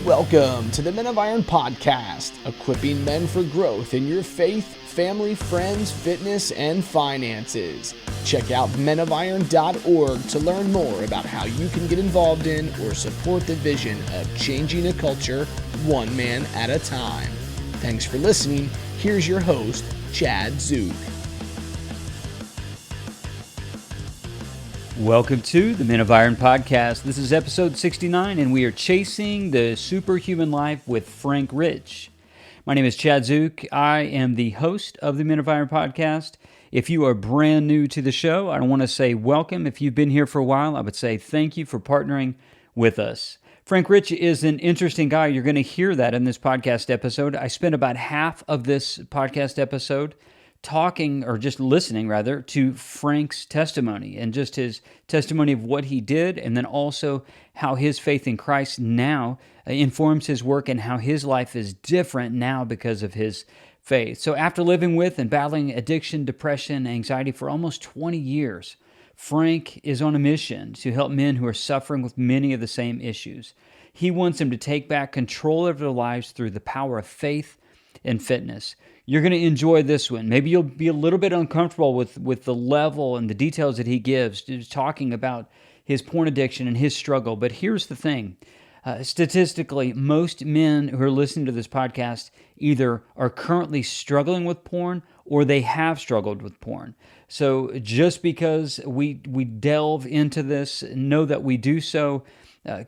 Welcome to the Men of Iron podcast, equipping men for growth in your faith, family, friends, fitness, and finances. Check out menofiron.org to learn more about how you can get involved in or support the vision of changing a culture one man at a time. Thanks for listening. Here's your host, Chad Zook. Welcome to the Men of Iron podcast. This is episode 69, and we are chasing the superhuman life with Frank Rich. My name is Chad Zook. I am the host of the Men of Iron podcast. If you are brand new to the show, I want to say welcome. If you've been here for a while, I would say thank you for partnering with us. Frank Rich is an interesting guy. You're going to hear that in this podcast episode. I spent about half of this podcast episode talking, or just listening rather, to Frank's testimony and just his testimony of what he did, and then also how his faith in Christ now informs his work and how his life is different now because of his faith. So after living with and battling addiction, depression, anxiety for almost 20 years, Frank is on a mission to help men who are suffering with many of the same issues. He wants them to take back control of their lives through the power of faith and fitness. You're going to enjoy this one. Maybe you'll be a little bit uncomfortable with the level and the details that he gives, just talking about his porn addiction and his struggle. But here's the thing. Statistically, most men who are listening to this podcast either are currently struggling with porn or they have struggled with porn. So just because we delve into this, know that we do so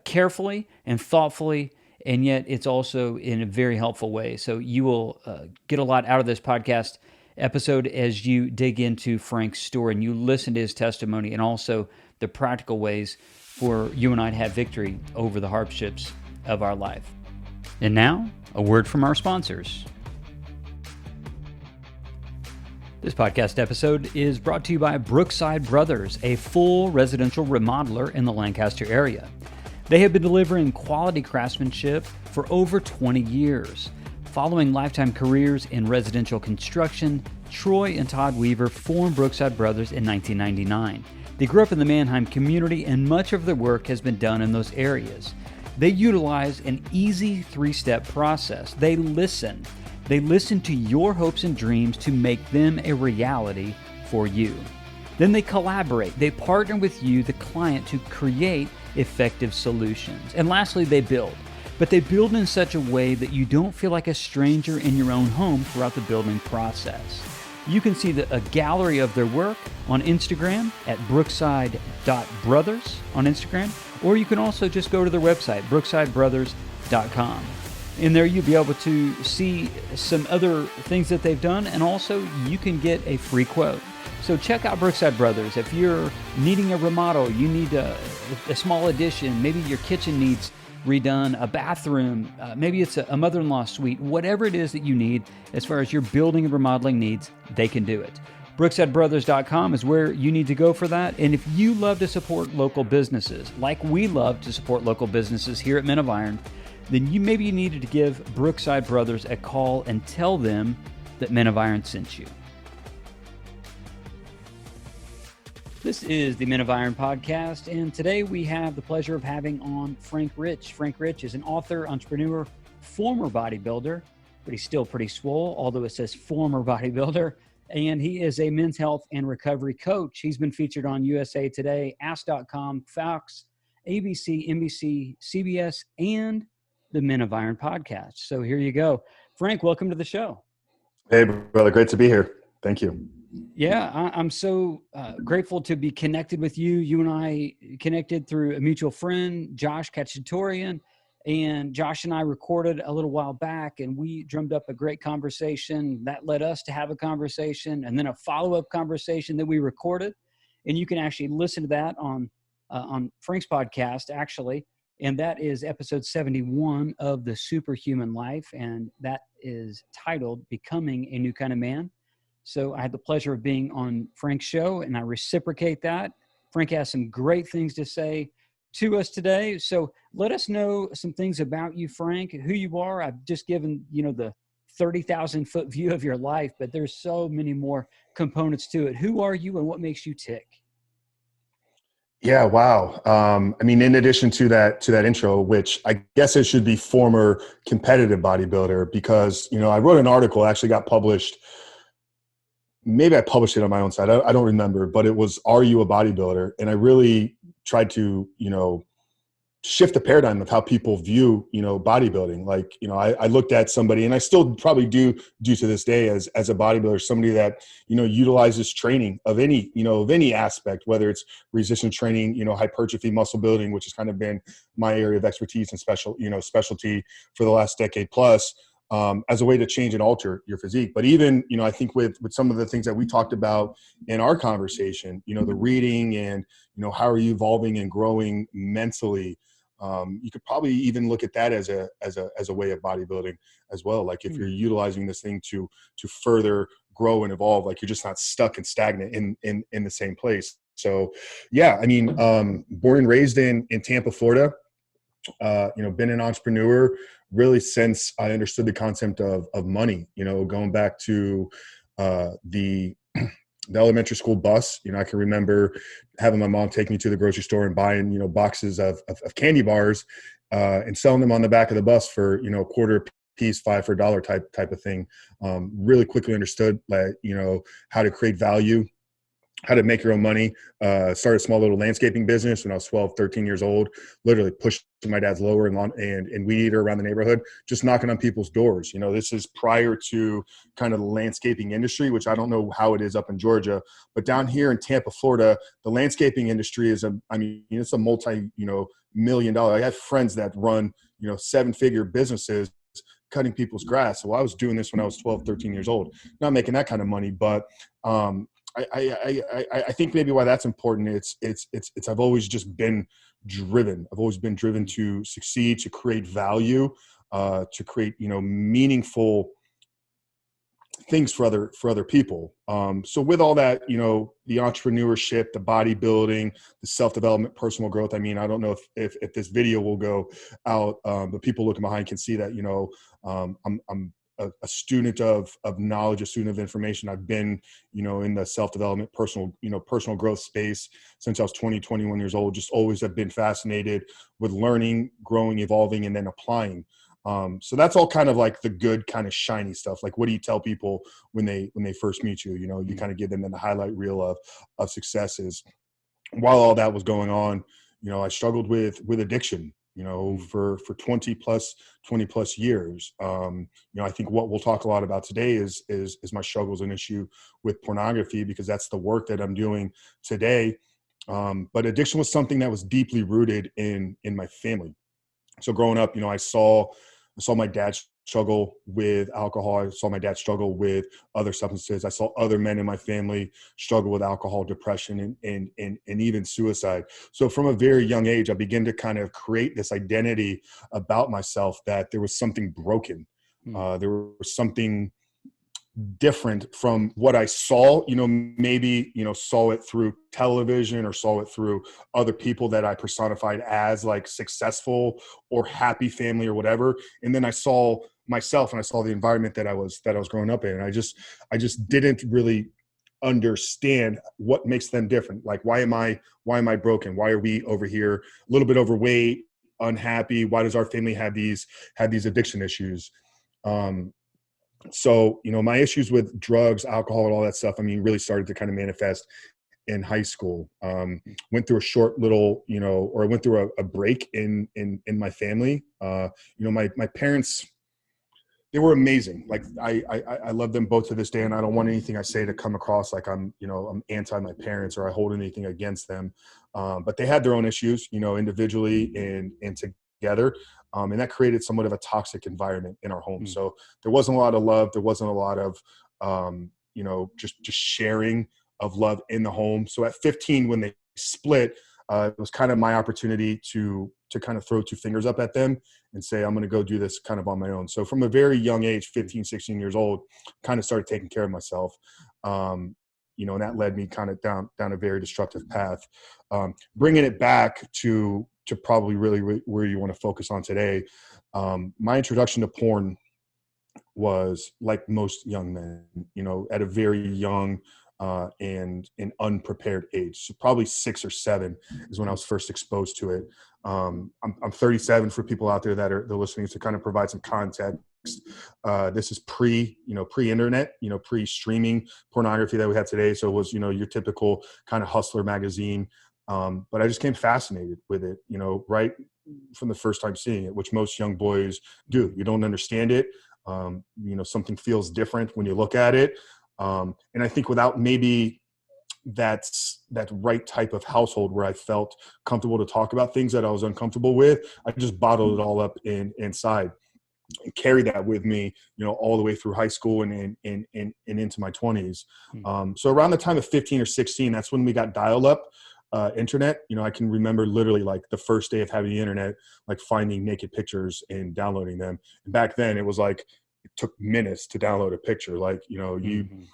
carefully and thoughtfully, and yet it's also in a very helpful way. So you will get a lot out of this podcast episode as you dig into Frank's story and you listen to his testimony and also the practical ways for you and I to have victory over the hardships of our life. And now, a word from our sponsors. This podcast episode is brought to you by Brookside Brothers, a full residential remodeler in the Lancaster area. They have been delivering quality craftsmanship for over 20 years. Following lifetime careers in residential construction, Troy and Todd Weaver formed Brookside Brothers in 1999. They grew up in the Mannheim community, and much of their work has been done in those areas. They utilize an easy 3-step process. They listen. They listen to your hopes and dreams to make them a reality for you. Then they collaborate. They partner with you, the client, to create effective solutions. And lastly, they build. But they build in such a way that you don't feel like a stranger in your own home throughout the building process. You can see a gallery of their work on Instagram at brookside.brothers on Instagram, or you can also just go to their website, brooksidebrothers.com. In there, you'll be able to see some other things that they've done, and also you can get a free quote. So check out Brookside Brothers. If you're needing a remodel, you need a small addition, maybe your kitchen needs redone, a bathroom, maybe it's a mother-in-law suite, whatever it is that you need as far as your building and remodeling needs, they can do it. BrooksideBrothers.com is where you need to go for that. And if you love to support local businesses, like we love to support local businesses here at Men of Iron, then you needed to give Brookside Brothers a call and tell them that Men of Iron sent you. This is the Men of Iron podcast, and today we have the pleasure of having on Frank Rich. Frank Rich is an author, entrepreneur, former bodybuilder, but he's still pretty swole, although it says former bodybuilder, and he is a men's health and recovery coach. He's been featured on USA Today, Ask.com, Fox, ABC, NBC, CBS, and the Men of Iron podcast. So here you go. Frank, welcome to the show. Hey, brother. Great to be here. Thank you. Yeah, I'm so grateful to be connected with you. You and I connected through a mutual friend, Josh Kachatourian, and Josh and I recorded a little while back, and we drummed up a great conversation that led us to have a conversation, and then a follow-up conversation that we recorded, and you can actually listen to that on Frank's podcast, actually, and that is episode 71 of The Superhuman Life, and that is titled Becoming a New Kind of Man. So I had the pleasure of being on Frank's show, and I reciprocate that. Frank has some great things to say to us today. So let us know some things about you, Frank, who you are. I've just given, the 30,000-foot view of your life, but there's so many more components to it. Who are you and what makes you tick? Yeah, wow. I mean, in addition to that intro, which I guess it should be former competitive bodybuilder, because I wrote an article, actually got published. Maybe I published it on my own site. I don't remember, but it was "Are you a bodybuilder?" And I really tried to shift the paradigm of how people view bodybuilding. Like I looked at somebody, and I still probably do to this day, as a bodybuilder, somebody that utilizes training of any aspect, whether it's resistance training, hypertrophy, muscle building, which has kind of been my area of expertise and specialty for the last decade plus, as a way to change and alter your physique. But even I think with some of the things that we talked about in our conversation, the reading and how are you evolving and growing mentally. You could probably even look at that as a way of bodybuilding as well. Like if you're utilizing this thing to further grow and evolve, like you're just not stuck and stagnant in the same place. So yeah, I mean, born and raised in Tampa, Florida, been an entrepreneur really since I understood the concept of money, going back to the elementary school bus. I can remember having my mom take me to the grocery store and buying, boxes of candy bars and selling them on the back of the bus for, a quarter a piece, 5 for $1 type of thing. Really quickly understood that, how to create value, how to make your own money. Started a small little landscaping business when I was 12, 13 years old, literally pushed my dad's lower and weed eater around the neighborhood, just knocking on people's doors. This is prior to kind of the landscaping industry, which I don't know how it is up in Georgia, but down here in Tampa, Florida, the landscaping industry is it's a multi, $1 million. I have friends that run, 7-figure businesses cutting people's grass. So I was doing this when I was 12, 13 years old, not making that kind of money, but, I think maybe why that's important. It's I've always just been driven. I've always been driven to succeed, to create value, to create, meaningful things for other people. So with all that, the entrepreneurship, the bodybuilding, the self-development, personal growth. I mean, I don't know if this video will go out, but people looking behind can see that, I'm a student of knowledge, a student of information. I've been, in the self-development, personal growth space since I was 20, 21 years old. Just always have been fascinated with learning, growing, evolving, and then applying. So that's all kind of like the good kind of shiny stuff. Like, what do you tell people when they first meet you? You kind of give them the highlight reel of successes. While all that was going on, I struggled with addiction, for 20 plus years. I think what we'll talk a lot about today is my struggles and issue with pornography, because that's the work that I'm doing today. But addiction was something that was deeply rooted in my family. So growing up, I saw my dad struggle with alcohol. I saw my dad struggle with other substances. I saw other men in my family struggle with alcohol, depression, and even suicide. So from a very young age, I began to kind of create this identity about myself that there was something broken. There was something different from what I saw, maybe, saw it through television or saw it through other people that I personified as like successful or happy family or whatever. And then I saw myself and I saw the environment that I was growing up in. And I just didn't really understand what makes them different. Like, why am I broken? Why are we over here a little bit overweight, unhappy? Why does our family have these addiction issues? So, my issues with drugs, alcohol, and all that stuff, really started to kind of manifest in high school. Went through a short little, or I went through a break in my family. My parents, they were amazing. Like I love them both to this day, and I don't want anything I say to come across like I'm anti my parents or I hold anything against them. But they had their own issues, individually and together. And that created somewhat of a toxic environment in our home. So there wasn't a lot of love. There wasn't a lot of, just sharing of love in the home. So at 15, when they split, it was kind of my opportunity to kind of throw two fingers up at them and say, I'm going to go do this kind of on my own. So from a very young age, 15, 16 years old, kind of started taking care of myself. And that led me kind of down a very destructive path. Bringing it back to probably really where you want to focus on today. My introduction to porn was like most young men, at a very young and an unprepared age. So probably 6 or 7 is when I was first exposed to it. I'm 37 for people out there that are listening, to kind of provide some context. This is pre-internet, pre-streaming pornography that we have today. So it was, your typical kind of hustler magazine. But I just became fascinated with it, right from the first time seeing it, which most young boys do. You don't understand it. Something feels different when you look at it. And I think without maybe that right type of household where I felt comfortable to talk about things that I was uncomfortable with, I just bottled it all up inside and carried that with me, all the way through high school and into my 20s. So around the time of 15 or 16, that's when we got dial-up internet. I can remember literally like the first day of having the internet, like finding naked pictures and downloading them. And back then it was like, it took minutes to download a picture. Like, you'd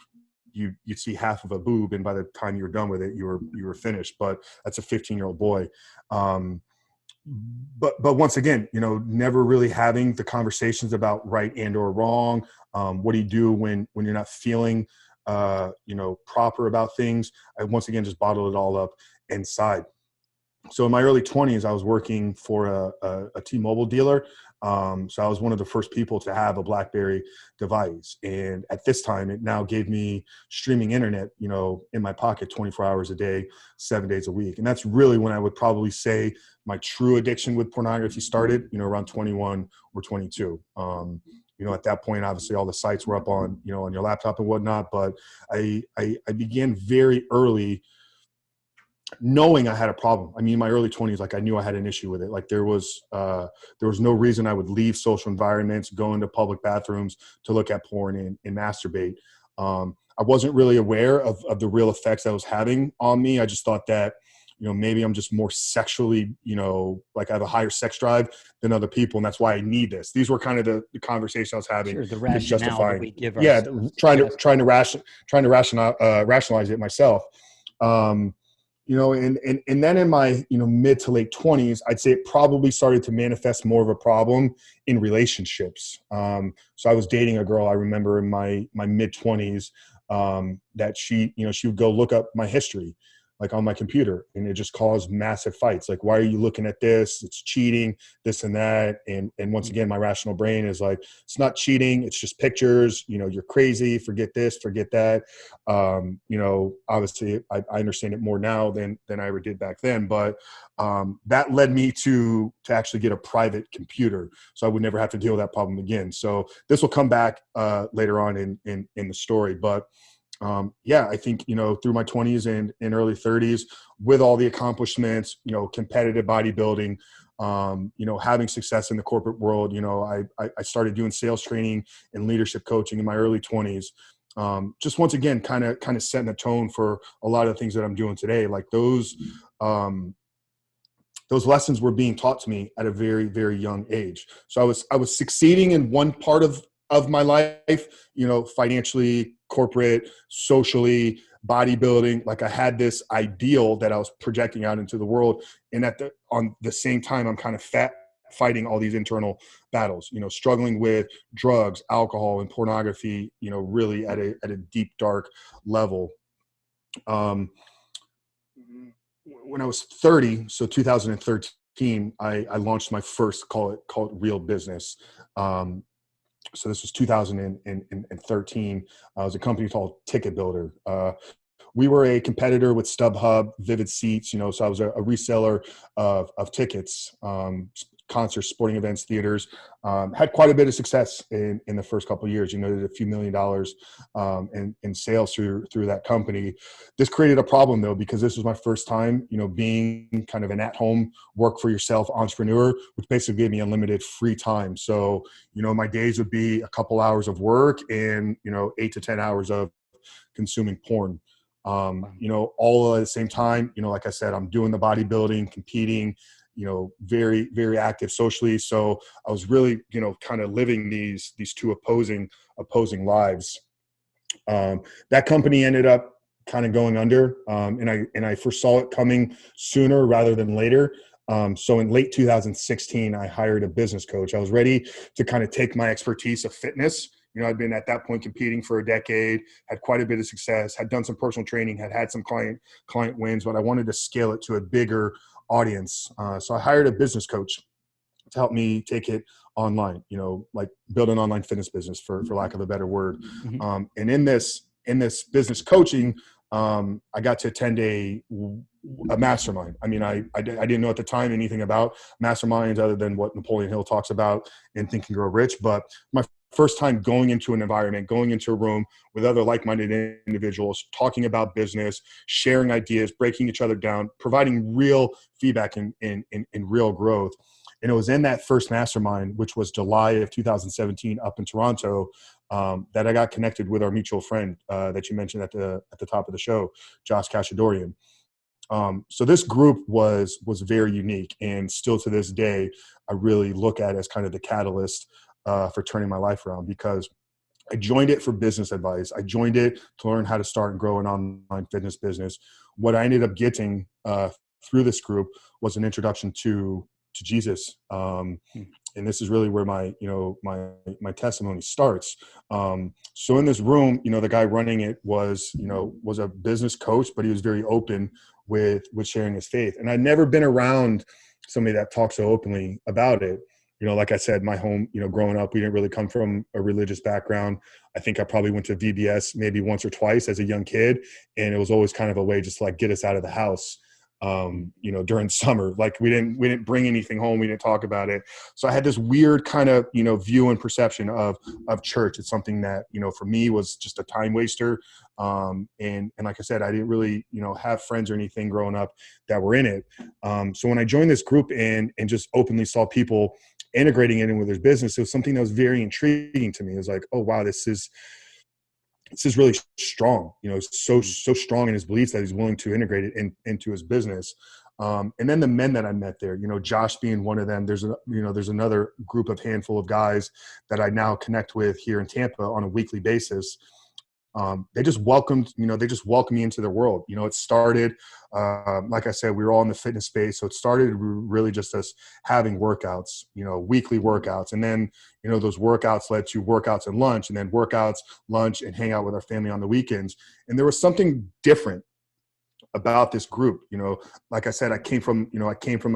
see half of a boob, and by the time you were done with it, you were finished. But that's a 15-year-old boy. But once again, never really having the conversations about right and or wrong. What do you do when you're not feeling, proper about things? I once again just bottled it all up inside. So in my early 20s, I was working for a T-Mobile dealer. So I was one of the first people to have a BlackBerry device. And at this time, it now gave me streaming internet, in my pocket 24 hours a day, 7 days a week. And that's really when I would probably say my true addiction with pornography started, around 21 or 22. At that point, obviously all the sites were up on, on your laptop and whatnot. But I began very early knowing I had a problem. I mean, in my early 20s, like I knew I had an issue with it. Like there was no reason I would leave social environments, go into public bathrooms to look at porn and masturbate. I wasn't really aware of the real effects that was having on me. I just thought that, maybe I'm just more sexually, like I have a higher sex drive than other people. And that's why I need this. These were kind of the conversation I was having. Sure, the rationale that we give trying to rationalize it myself. And then in my, mid to late 20s, I'd say it probably started to manifest more of a problem in relationships. So I was dating a girl, I remember in my mid 20s, that she would go look up my history, like on my computer, and it just caused massive fights. Like, why are you looking at this? It's cheating, this and that. And once again, my rational brain is like, it's not cheating. It's just pictures, you're crazy. Forget this, forget that. Obviously I understand it more now than I ever did back then. But that led me to actually get a private computer, so I would never have to deal with that problem again. So this will come back later on in the story. But I think, through my 20s and early 30s, with all the accomplishments, competitive bodybuilding, having success in the corporate world, I started doing sales training and leadership coaching in my early 20s. Just once again, kind of setting the tone for a lot of the things that I'm doing today. Like those lessons were being taught to me at a very, very young age. So I was succeeding in one part of my life, financially, corporate, socially, bodybuilding. Like I had this ideal that I was projecting out into the world. And on the same time, I'm kind of fighting all these internal battles, struggling with drugs, alcohol, and pornography, really at a deep, dark level. When I was 30, so 2013, I launched my first, call it real business. So this was 2013. It was a company called Ticket Builder. We were a competitor with StubHub, Vivid Seats, so I was a reseller of tickets, concerts, sporting events, theaters. Had quite a bit of success in the first couple of years. Did a few $1 million in sales through that company. This created a problem though, because this was my first time, being kind of an at-home work for yourself entrepreneur, which basically gave me unlimited free time. So, my days would be a couple hours of work and, 8 to 10 hours of consuming porn. All at the same time, like I said, I'm doing the bodybuilding, competing, very, very active socially. So I was really, kind of living these two opposing lives. That company ended up kind of going under, and I foresaw it coming sooner rather than later. So in late 2016, I hired a business coach. I was ready to kind of take my expertise of fitness, You know, I'd been at that point competing for a decade, had quite a bit of success, had done some personal training, had some client wins, but I wanted to scale it to a bigger audience. So I hired a business coach to help me take it online, you know, like build an online fitness business for lack of a better word. And in this business coaching, I got to attend a mastermind. I mean, I didn't know at the time anything about masterminds other than what Napoleon Hill talks about in Think and Grow Rich. But my first time going into an environment, going into a room with other like-minded individuals, talking about business, sharing ideas, breaking each other down, providing real feedback in real growth. And it was in that first mastermind, which was July of 2017 up in Toronto, that I got connected with our mutual friend that you mentioned at the top of the show, Josh Kashadorian. So this group was very unique, and still to this day, I really look at it as kind of the catalyst for turning my life around, because I joined it for business advice. I joined it to learn how to start and grow an online fitness business. What I ended up getting through this group was an introduction to Jesus. And this is really where my testimony starts. So in this room, you know, the guy running it was a business coach, but he was very open with sharing his faith. And I'd never been around somebody that talks so openly about it. You know, like I said, my home, you know, growing up, we didn't really come from a religious background. I think I probably went to VBS maybe once or twice as a young kid. And it was always kind of a way just to like get us out of the house. You know, during summer, like we didn't bring anything home. We didn't talk about it. So I had this weird kind of, you know, view and perception of church. It's something that, you know, for me was just a time waster. And like I said, I didn't really, you know, have friends or anything growing up that were in it. So when I joined this group and just openly saw people integrating it in with their business, it was something that was very intriguing to me. It was like, oh, wow, this is really strong, you know, so strong in his beliefs that he's willing to integrate it into his business. And then the men that I met there, you know, Josh being one of them, there's another group of handful of guys that I now connect with here in Tampa on a weekly basis. They just welcomed me into their world. You know, it started, like I said, we were all in the fitness space. So it started really just us having workouts, you know, weekly workouts. And then, you know, those workouts led to workouts and lunch, and then workouts, lunch, and hang out with our family on the weekends. And there was something different about this group. You know, like I said, I came from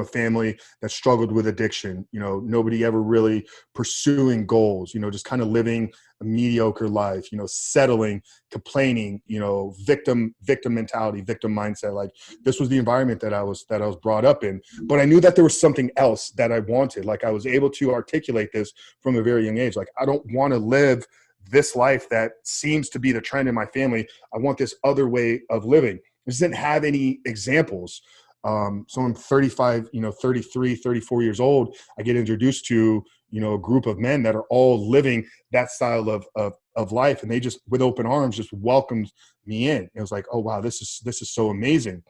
a family that struggled with addiction. You know, nobody ever really pursuing goals, you know, just kind of living a mediocre life, you know, settling, complaining, you know, victim mentality, victim mindset. Like this was the environment that I was brought up in. But I knew that there was something else that I wanted. Like I was able to articulate this from a very young age. Like I don't want to live this life that seems to be the trend in my family. I want this other way of living. I just didn't have any examples. So I'm 35, 33, 34 years old. I get introduced to, you know, a group of men that are all living that style of life. And they just, with open arms, just welcomed me in. It was like, oh, wow, this is so amazing.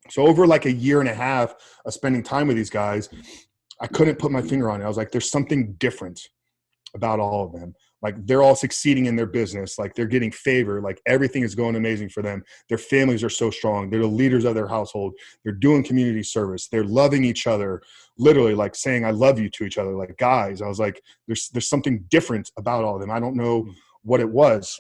So over like a year and a half of spending time with these guys, I couldn't put my finger on it. I was like, there's something different about all of them. Like they're all succeeding in their business. Like they're getting favor. Like everything is going amazing for them. Their families are so strong. They're the leaders of their household. They're doing community service. They're loving each other, literally like saying, I love you to each other. Like guys, I was like, there's something different about all of them. I don't know what it was.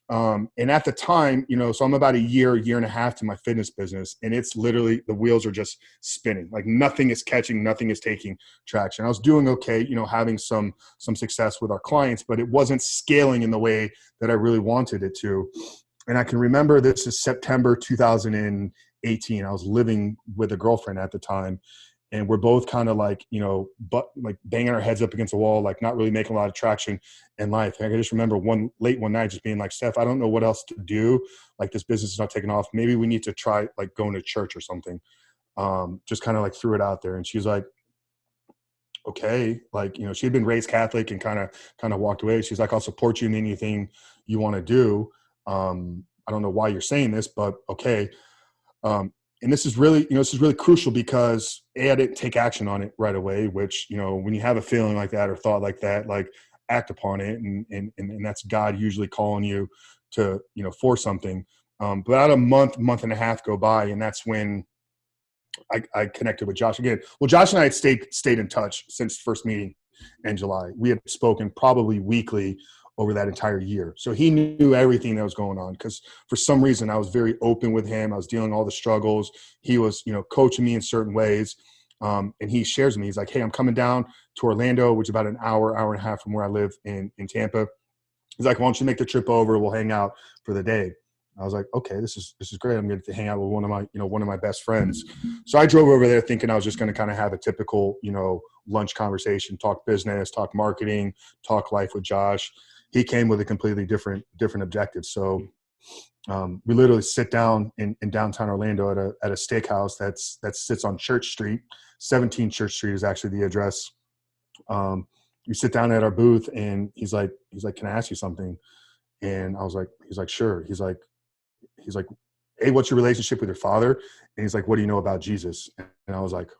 And at the time, you know, so I'm about a year and a half to my fitness business, and it's literally, the wheels are just spinning. Like nothing is catching, nothing is taking traction. I was doing okay, you know, having some success with our clients, but it wasn't scaling in the way that I really wanted it to. And I can remember, this is September 2018. I was living with a girlfriend at the time, and we're both kind of like, you know, but like banging our heads up against the wall, like not really making a lot of traction in life. And I can just remember one night just being like, Steph, I don't know what else to do. Like this business is not taking off. Maybe we need to try like going to church or something. Just kind of like threw it out there. And she's like, okay. Like, you know, she had been raised Catholic and kind of walked away. She's like, I'll support you in anything you want to do. I don't know why you're saying this, but okay. And this is really crucial because I didn't take action on it right away, which, you know, when you have a feeling like that or thought like that, like act upon it. And that's God usually calling you to, you know, for something. But about a month and a half go by, and that's when I connected with Josh again. Well, Josh and I had stayed in touch since first meeting in July. We had spoken probably weekly over that entire year. So he knew everything that was going on, because for some reason I was very open with him. I was dealing with all the struggles. He was, coaching me in certain ways. And he shares with me, he's like, hey, I'm coming down to Orlando, which is about an hour and a half from where I live in Tampa. He's like, why don't you make the trip over? We'll hang out for the day. I was like, okay, this is great. I'm going to hang out with one of my best friends. So I drove over there thinking I was just going to kind of have a typical, lunch conversation, talk business, talk marketing, talk life with Josh. He came with a completely different objective. So we literally sit down in downtown Orlando at a steakhouse that sits on Church Street. 17 Church Street is actually the address. We sit down at our booth, and he's like, can I ask you something? And I was like, he's like, sure. He's like, hey, what's your relationship with your father? And he's like, what do you know about Jesus? And I was like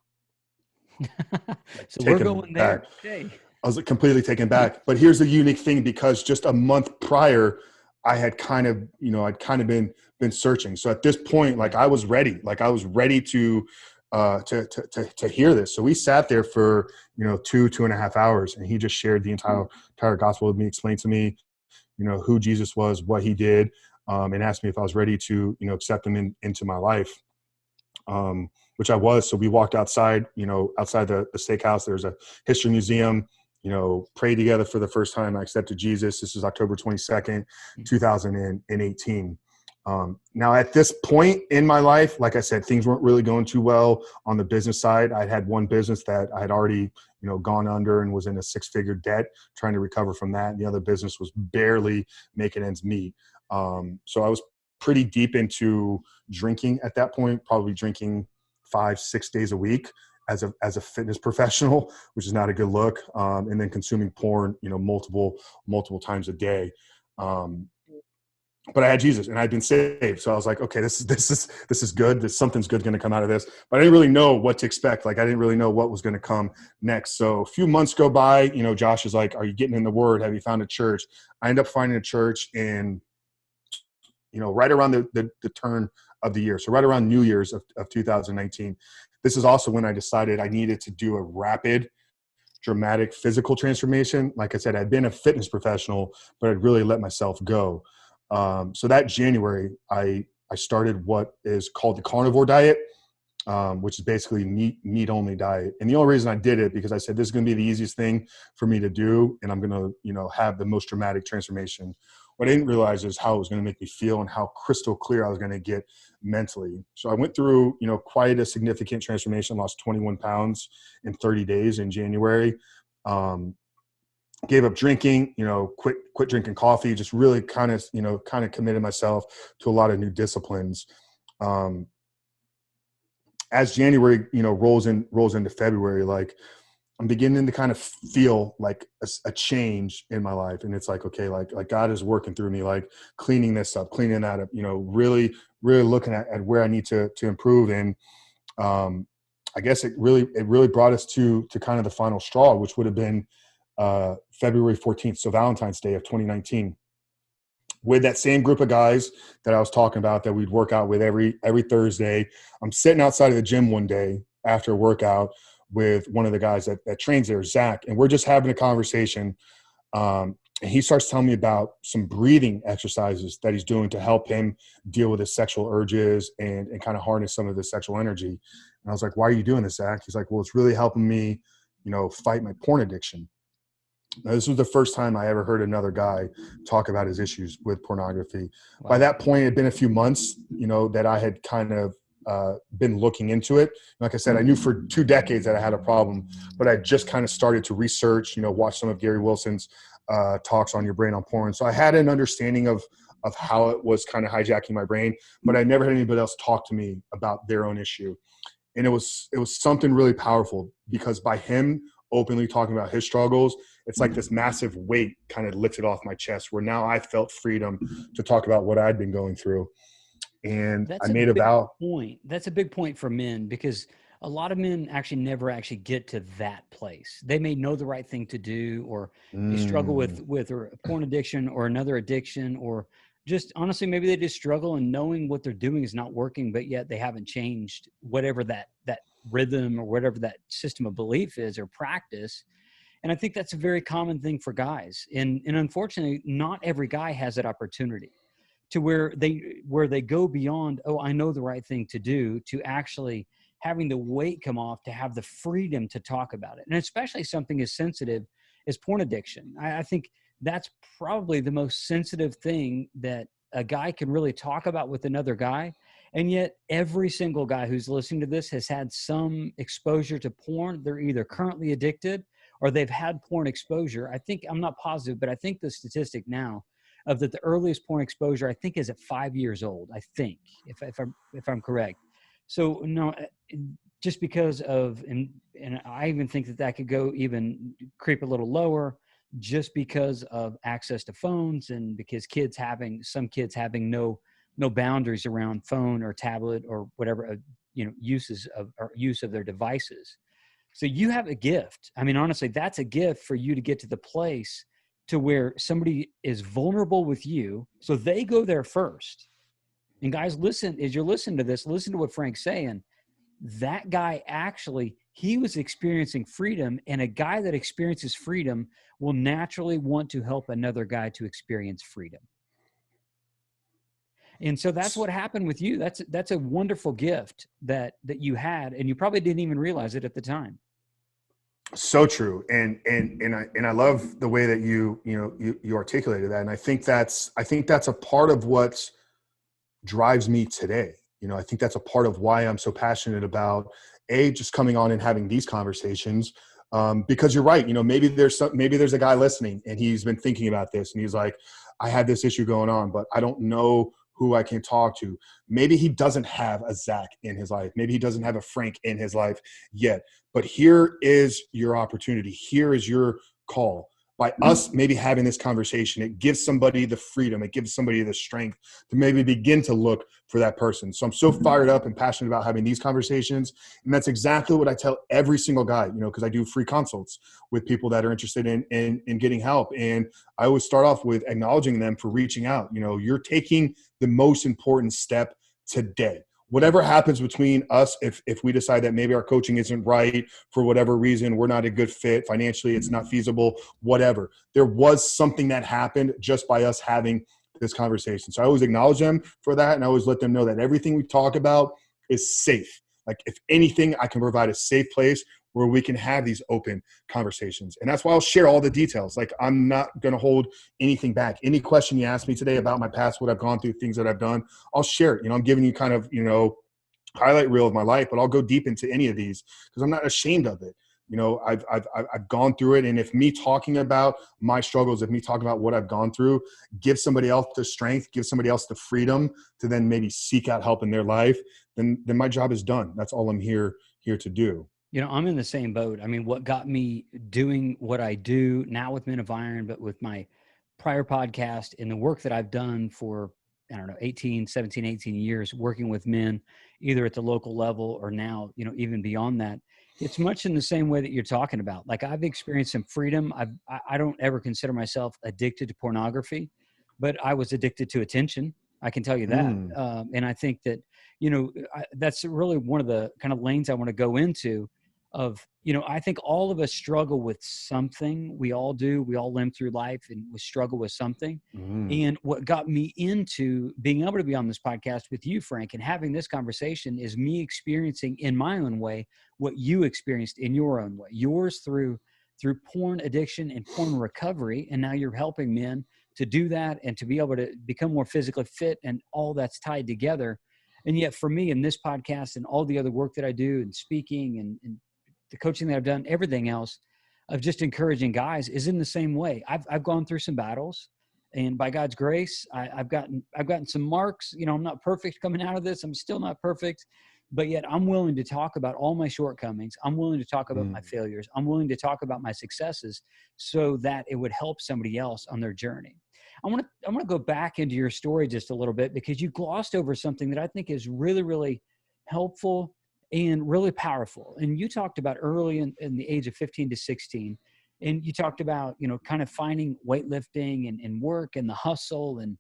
so we're going there. Okay. I was completely taken back. But here's the unique thing, because just a month prior, I had kind of been searching. So at this point, like I was ready. Like I was ready to hear this. So we sat there for 2.5 hours, and he just shared the entire gospel with me, explained to me, who Jesus was, what he did, and asked me if I was ready to accept him into my life, which I was. So we walked outside, outside the steakhouse. There's a history museum. Prayed together for the first time. I accepted Jesus. This is October 22nd, 2018. Now at this point in my life, like I said, things weren't really going too well on the business side. I had one business that I had already, gone under and was in a 6-figure debt, trying to recover from that. And the other business was barely making ends meet. So I was pretty deep into drinking at that point, probably drinking 5-6 days a week as a fitness professional, which is not a good look. And then consuming porn, multiple times a day. But I had Jesus and I'd been saved. So I was like, okay, this is good. Something's good going to come out of this. But I didn't really know what to expect. Like I didn't really know what was going to come next. So a few months go by, Josh is like, are you getting in the word? Have you found a church? I end up finding a church in, right around the turn of the year. So right around New Year's of 2019. This is also when I decided I needed to do a rapid, dramatic physical transformation. Like I said, I'd been a fitness professional, but I'd really let myself go. So that January, I started what is called the carnivore diet, which is basically meat only diet. And the only reason I did it because I said this is going to be the easiest thing for me to do, and I'm going to have the most dramatic transformation. What I didn't realize is how it was going to make me feel and how crystal clear I was going to get mentally. So I went through quite a significant transformation. Lost 21 pounds in 30 days in January. Gave up drinking, quit drinking coffee, just really kind of committed myself to a lot of new disciplines. As January, rolls into February, like I'm beginning to kind of feel like a change in my life. And it's like, okay, like God is working through me, like cleaning this up, cleaning that up, really, really looking at where I need to improve. And I guess it really brought us to kind of the final straw, which would have been February 14th, so Valentine's Day of 2019, with that same group of guys that I was talking about that we'd work out with every Thursday. I'm sitting outside of the gym one day after a workout with one of the guys that trains there, Zach, and we're just having a conversation. And he starts telling me about some breathing exercises that he's doing to help him deal with his sexual urges and kind of harness some of the sexual energy. And I was like, why are you doing this, Zach? He's like, well, it's really helping me, fight my porn addiction. Now, this was the first time I ever heard another guy talk about his issues with pornography. Wow. By that point, it had been a few months, that I had kind of been looking into it. Like I said, I knew for 2 decades that I had a problem, but I just kind of started to research, watch some of Gary Wilson's talks on your brain on porn. So I had an understanding of how it was kind of hijacking my brain, but I never had anybody else talk to me about their own issue. And it was something really powerful, because by him openly talking about his struggles, it's like this massive weight kind of lifted off my chest, where now I felt freedom to talk about what I'd been going through. And I made a vow. That's a big point for men, because a lot of men actually never actually get to that place. They may know the right thing to do, or they struggle with a porn addiction or another addiction, or just honestly, maybe they just struggle and knowing what they're doing is not working, but yet they haven't changed whatever that rhythm or whatever that system of belief is or practice. And I think that's a very common thing for guys. And unfortunately, not every guy has that opportunity to where they go beyond, oh, I know the right thing to do, to actually having the weight come off, to have the freedom to talk about it. And especially something as sensitive as porn addiction. I think that's probably the most sensitive thing that a guy can really talk about with another guy. And yet every single guy who's listening to this has had some exposure to porn. They're either currently addicted or they've had porn exposure. I think, I'm not positive, but I think the statistic now of that the earliest porn exposure, I think, is at 5 years old, I think, if I'm correct. So no, just because of, and I even think that could go even creep a little lower, just because of access to phones, and because some kids having no boundaries around phone or tablet or whatever, use of their devices. So you have a gift. I mean, honestly, that's a gift for you to get to the place to where somebody is vulnerable with you. So they go there first. And guys, listen, as you're listening to this, listen to what Frank's saying. That guy actually, he was experiencing freedom, and a guy that experiences freedom will naturally want to help another guy to experience freedom. And so that's what happened with you. That's a wonderful gift that you had, and you probably didn't even realize it at the time. So true. And I love the way that you articulated that. And I think that's a part of what drives me today. I think that's a part of why I'm so passionate about just coming on and having these conversations. Because you're right. Maybe there's a guy listening and he's been thinking about this and he's like, I had this issue going on, but I don't know who I can talk to. Maybe he doesn't have a Zach in his life. Maybe he doesn't have a Frank in his life yet. But here is your opportunity. Here is your call. By us maybe having this conversation, it gives somebody the freedom. It gives somebody the strength to maybe begin to look for that person. So I'm so fired up and passionate about having these conversations. And that's exactly what I tell every single guy, because I do free consults with people that are interested in getting help. And I always start off with acknowledging them for reaching out. You're taking the most important step today. Whatever happens between us, if we decide that maybe our coaching isn't right for whatever reason, we're not a good fit financially, it's not feasible, whatever. There was something that happened just by us having this conversation. So I always acknowledge them for that, and I always let them know that everything we talk about is safe. Like, if anything, I can provide a safe place where we can have these open conversations. And that's why I'll share all the details. Like, I'm not going to hold anything back. Any question you ask me today about my past, what I've gone through, things that I've done, I'll share it. I'm giving you kind of, highlight reel of my life, but I'll go deep into any of these because I'm not ashamed of it. I've gone through it. And if me talking about my struggles, if me talking about what I've gone through, give somebody else the strength, give somebody else the freedom to then maybe seek out help in their life, then my job is done. That's all I'm here to do. I'm in the same boat. I mean, what got me doing what I do now with Men of Iron, but with my prior podcast and the work that I've done for, 18 years working with men, either at the local level or now, even beyond that, it's much in the same way that you're talking about. Like, I've experienced some freedom. I don't ever consider myself addicted to pornography, but I was addicted to attention. I can tell you that. And I think that, that's really one of the kind of lanes I want to go into of, I think all of us struggle with something. We all do. We all limp through life and we struggle with something. And what got me into being able to be on this podcast with you, Frank, and having this conversation is me experiencing in my own way what you experienced in your own way, yours through porn addiction and porn recovery. And now you're helping men to do that and to be able to become more physically fit, and all that's tied together. And yet for me in this podcast and all the other work that I do and speaking and the coaching that I've done, everything else of just encouraging guys is in the same way. I've gone through some battles, and by God's grace, I've gotten some marks. I'm not perfect coming out of this. I'm still not perfect, but yet I'm willing to talk about all my shortcomings. I'm willing to talk about my failures. I'm willing to talk about my successes so that it would help somebody else on their journey. I want to go back into your story just a little bit, because you glossed over something that I think is really, really helpful and really powerful. And you talked about early in the age of 15 to 16, and you talked about, kind of finding weightlifting and work and the hustle and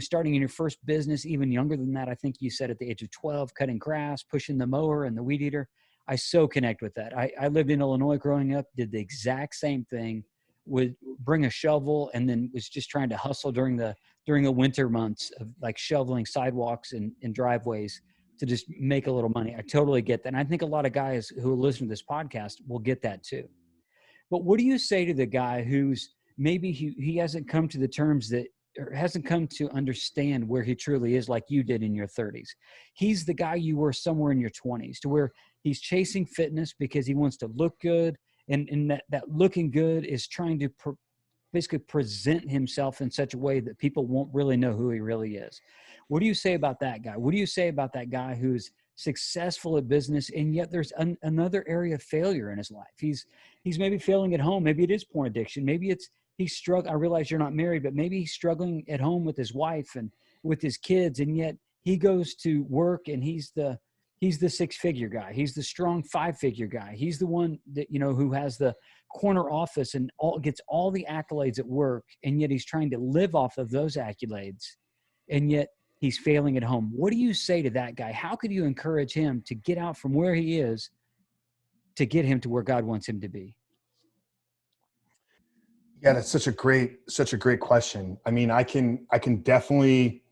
starting in your first business, even younger than that. I think you said at the age of 12, cutting grass, pushing the mower and the weed eater. I so connect with that. I lived in Illinois growing up, did the exact same thing, would bring a shovel and then was just trying to hustle during the winter months of like shoveling sidewalks and driveways to just make a little money. I totally get that. And I think a lot of guys who listen to this podcast will get that too. But what do you say to the guy who's maybe he hasn't come to the terms that, or hasn't come to understand where he truly is like you did in your 30s? He's the guy you were somewhere in your 20s, to where he's chasing fitness because he wants to look good. And that looking good is trying to basically present himself in such a way that people won't really know who he really is. What do you say about that guy? What do you say about that guy who's successful at business, and yet there's another area of failure in his life? He's maybe failing at home. Maybe it is porn addiction. Maybe it's he's struggling. I realize you're not married, but maybe he's struggling at home with his wife and with his kids, and yet he goes to work and he's the 6-figure guy. He's the strong 5-figure guy. He's the one that, who has the corner office and gets all the accolades at work. And yet he's trying to live off of those accolades. And yet he's failing at home. What do you say to that guy? How could you encourage him to get out from where he is to get him to where God wants him to be? Yeah, that's such a great question. I mean, I can definitely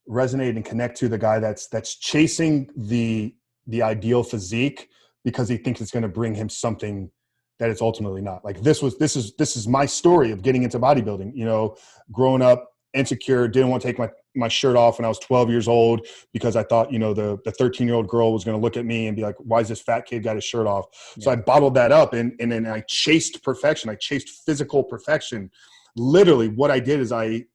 resonate and connect to the guy that's chasing the ideal physique because he thinks it's going to bring him something that it's ultimately not. Like this is my story of getting into bodybuilding. Growing up insecure, didn't want to take my shirt off when I was 12 years old because I thought, the 13-year-old girl was going to look at me and be like, why is this fat kid got his shirt off? Yeah. So I bottled that up and then I chased perfection. I chased physical perfection. Literally what I did is I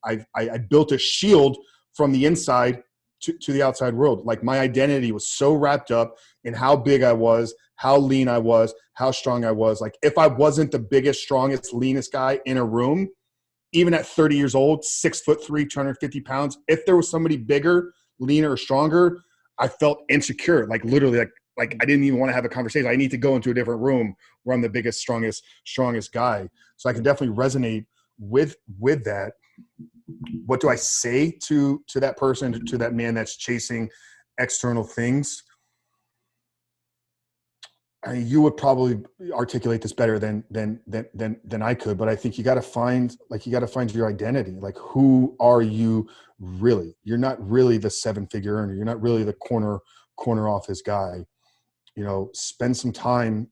built a shield from the inside to the outside world. Like my identity was so wrapped up in how big I was, how lean I was, how strong I was. Like if I wasn't the biggest, strongest, leanest guy in a room, even at 30 years old, 6'3", 250 pounds, if there was somebody bigger, leaner, or stronger, I felt insecure. Like literally, like I didn't even want to have a conversation. I need to go into a different room where I'm the biggest, strongest guy. So I can definitely resonate with that. What do I say to that person, to that man that's chasing external things? I mean, you would probably articulate this better than I could, but I think you got to find your identity. Like, who are you really? You're not really the 7-figure earner. You're not really the corner office guy. Spend some time,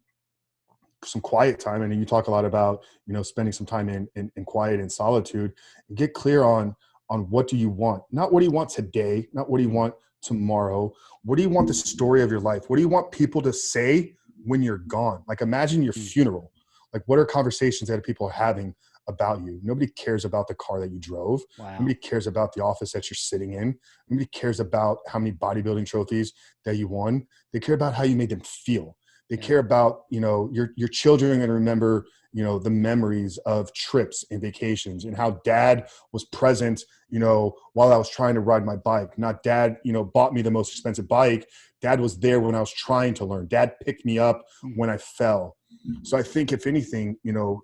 some quiet time. And you talk a lot about, spending some time in quiet and solitude, and get clear on what do you want? Not what do you want today, not what do you want tomorrow. What do you want the story of your life? What do you want people to say when you're gone? Like imagine your funeral. Like what are conversations that people are having about you? Nobody cares about the car that you drove. Wow. Nobody cares about the office that you're sitting in. Nobody cares about how many bodybuilding trophies that you won. They care about how you made them feel. They care about, your children are going to remember, the memories of trips and vacations and how dad was present, while I was trying to ride my bike. Not dad, bought me the most expensive bike. Dad was there when I was trying to learn. Dad picked me up when I fell. So I think if anything,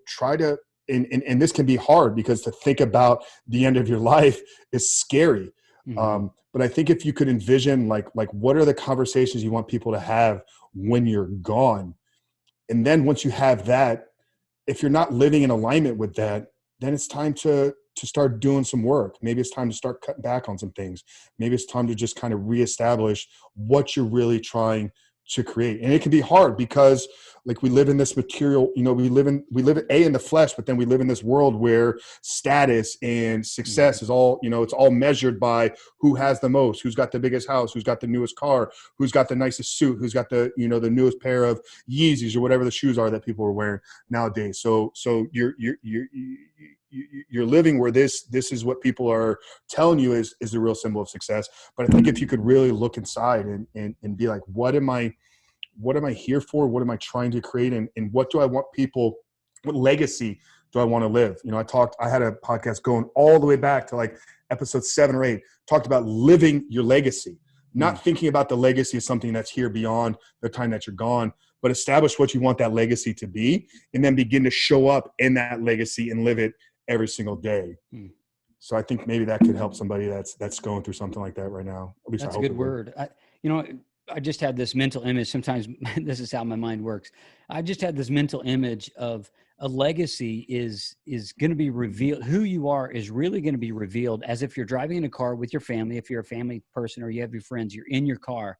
try to, and this can be hard because to think about the end of your life is scary. Mm-hmm. But I think if you could envision like what are the conversations you want people to have when you're gone? And then once you have that, if you're not living in alignment with that, then it's time to start doing some work. Maybe it's time to start cutting back on some things. Maybe it's time to just kind of reestablish what you're really trying to create. And it can be hard because like we live in this material, we live in the flesh, but then we live in this world where status and success is all, it's all measured by who has the most, who's got the biggest house, who's got the newest car, who's got the nicest suit, who's got the, the newest pair of Yeezys or whatever the shoes are that people are wearing nowadays. So you're living where this is what people are telling you is the real symbol of success. But I think if you could really look inside and be like, what am I here for? What am I trying to create? And what do I want people, what legacy do I want to live? I had a podcast going all the way back to like episode 7 or 8, talked about living your legacy, not thinking about the legacy as something that's here beyond the time that you're gone, but establish what you want that legacy to be and then begin to show up in that legacy and live it every single day. So I think maybe that could help somebody that's going through something like that right now. At least that's a good word. I just had this mental image. Sometimes this is how my mind works. I just had this mental image of a legacy is going to be revealed. Who you are is really going to be revealed as if you're driving in a car with your family. If you're a family person or you have your friends, you're in your car.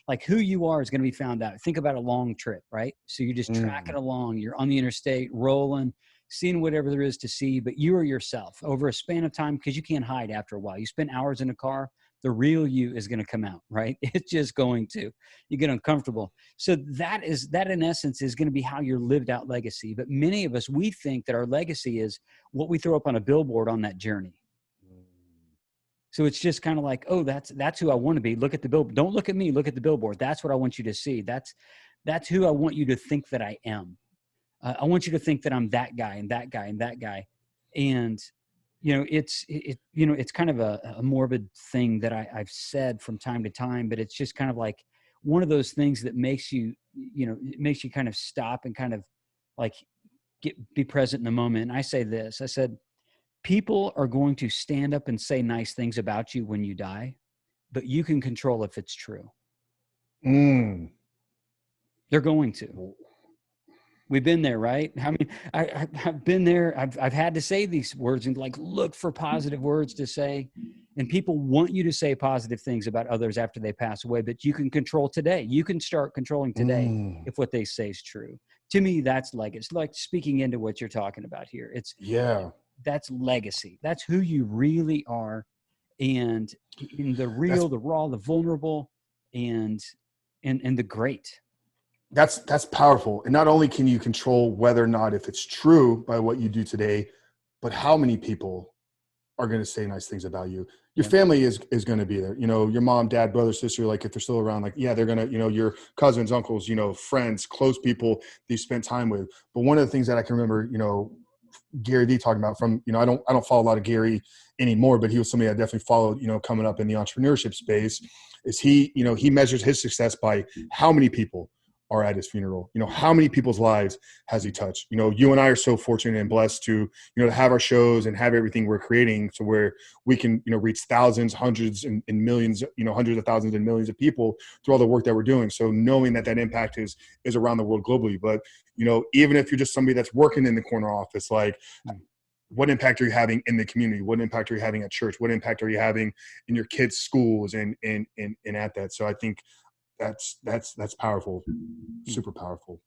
Like who you are is going to be found out. Think about a long trip, right? So you're just tracking along. You're on the interstate, rolling, seeing whatever there is to see, but you are yourself over a span of time because you can't hide after a while. You spend hours in a car, the real you is going to come out, right? It's just going to. You get uncomfortable. So that in essence is going to be how your lived out legacy. But many of us, we think that our legacy is what we throw up on a billboard on that journey. So it's just kind of like, oh, that's who I want to be. Look at the billboard. Don't look at me. Look at the billboard. That's what I want you to see. That's who I want you to think that I am. I want you to think that I'm that guy and that guy and that guy. And, it's kind of a morbid thing that I've said from time to time, but it's just kind of like one of those things that makes you, it makes you kind of stop and kind of like be present in the moment. And I say this, I said, people are going to stand up and say nice things about you when you die, but you can control if it's true. They're going to. We've been there, right? I mean, I've been there. I've had to say these words and like look for positive words to say. And people want you to say positive things about others after they pass away, but you can control today. You can start controlling today if what they say is true. To me, that's legacy. It's like speaking into what you're talking about here. That's legacy. That's who you really are. And in the real, the raw, the vulnerable, and the great. That's powerful. And not only can you control whether or not if it's true by what you do today, but how many people are going to say nice things about you. Your family is going to be there. Your mom, dad, brother, sister, like if they're still around, like, yeah, they're going to, your cousins, uncles, friends, close people that you spent time with. But one of the things that I can remember, Gary Vee talking about from, I don't follow a lot of Gary anymore, but he was somebody I definitely followed, coming up in the entrepreneurship space, is he measures his success by how many people are at his funeral. How many people's lives has he touched? You and I are so fortunate and blessed to, to have our shows and have everything we're creating to where we can, reach thousands, hundreds and millions, hundreds of thousands and millions of people through all the work that we're doing. So knowing that impact is around the world globally. But, even if you're just somebody that's working in the corner office, like what impact are you having in the community? What impact are you having at church? What impact are you having in your kids' schools and at that? So I think that's powerful, super powerful.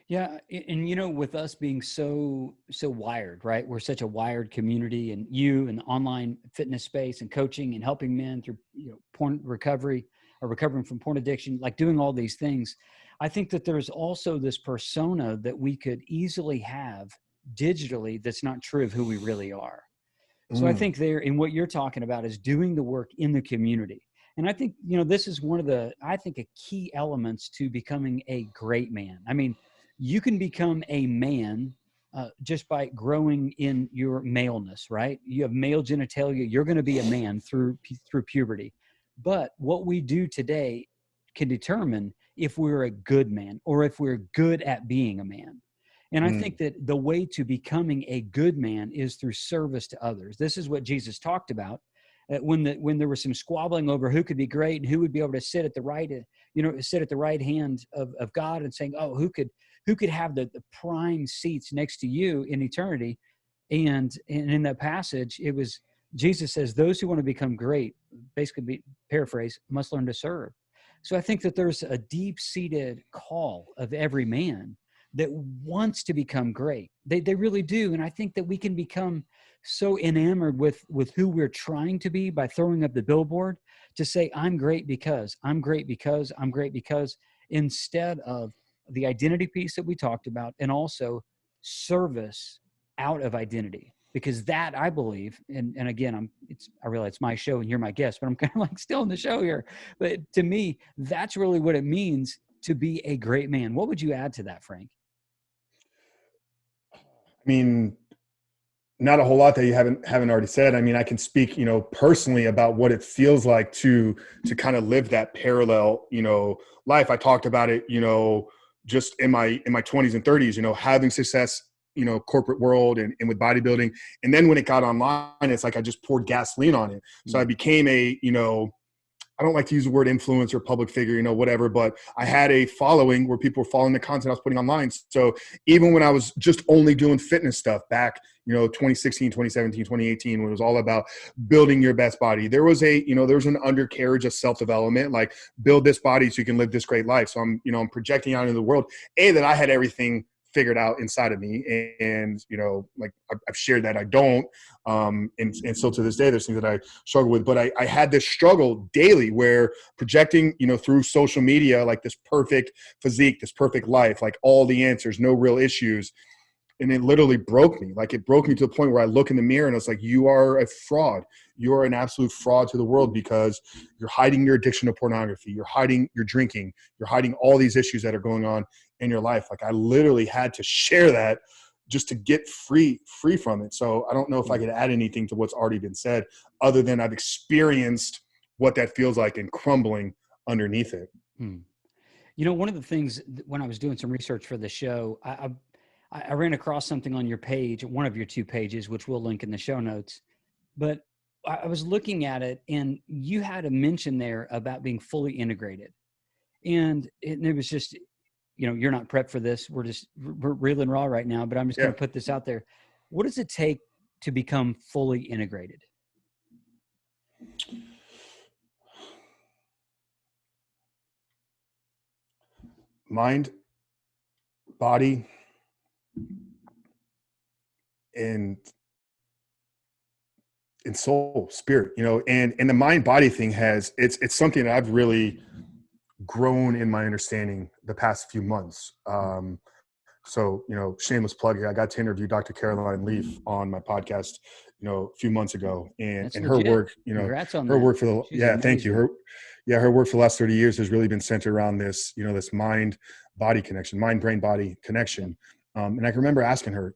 Yeah. And, with us being so wired, right? We're such a wired community, and you and the online fitness space and coaching and helping men through, porn recovery or recovering from porn addiction, like doing all these things. I think that there's also this persona that we could easily have digitally that's not true of who we really are. So I think there, in what you're talking about, is doing the work in the community. And I think, this is one of the, I think, a key elements to becoming a great man. I mean, you can become a man just by growing in your maleness, right? You have male genitalia. You're going to be a man through puberty. But what we do today can determine if we're a good man or if we're good at being a man. And I think that the way to becoming a good man is through service to others. This is what Jesus talked about when there was some squabbling over who could be great and who would be able to sit at the right hand of God, and saying, oh, who could have the prime seats next to you in eternity. And in that passage, it was Jesus says, those who want to become great, basically paraphrase, must learn to serve. So I think that there's a deep-seated call of every man that wants to become great. They really do. And I think that we can become so enamored with who we're trying to be by throwing up the billboard to say, I'm great because, instead of the identity piece that we talked about, and also service out of identity. Because that, I believe, and again, I realize it's my show and you're my guest, but I'm kind of like still in the show here. But to me, that's really what it means to be a great man. What would you add to that, Frank? I mean, not a whole lot that you haven't already said. I mean, I can speak, personally about what it feels like to kind of live that parallel, life. I talked about it, just in my 20s and 30s, having success, corporate world and with bodybuilding. And then when it got online, it's like I just poured gasoline on it. So I became a I don't like to use the word influencer, public figure, whatever, but I had a following where people were following the content I was putting online. So even when I was just only doing fitness stuff back, 2016, 2017, 2018, when it was all about building your best body, there was an undercarriage of self-development, like build this body so you can live this great life. So I'm projecting out into the world, that I had everything figured out inside of me. And, like I've shared that I don't. And so to this day, there's things that I struggle with, but I had this struggle daily where projecting, through social media, like this perfect physique, this perfect life, like all the answers, no real issues. And it literally broke me. Like it broke me to the point where I look in the mirror and it's like, you are a fraud. You are an absolute fraud to the world because you're hiding your addiction to pornography. You're hiding your drinking. You're hiding all these issues that are going on in your life. Like I literally had to share that just to get free from it. So I don't know if I could add anything to what's already been said other than I've experienced what that feels like and crumbling underneath it. One of the things when I was doing some research for the show, I ran across something on your page, one of your 2 pages, which we'll link in the show notes. But I was looking at it and you had a mention there about being fully integrated. And it was just, you're not prepped for this. We're real and raw right now, but I'm just going to put this out there. What does it take to become fully integrated? Mind, body, and soul, spirit, and the mind body thing it's something that I've really grown in my understanding the past few months. So, shameless plug here. I got to interview Dr. Caroline Leaf on my podcast, a few months ago, and her work, Congrats on her that. work for the, She's thank you. Her work for the last 30 years has really been centered around this, this mind body connection, mind brain body connection. And I can remember asking her,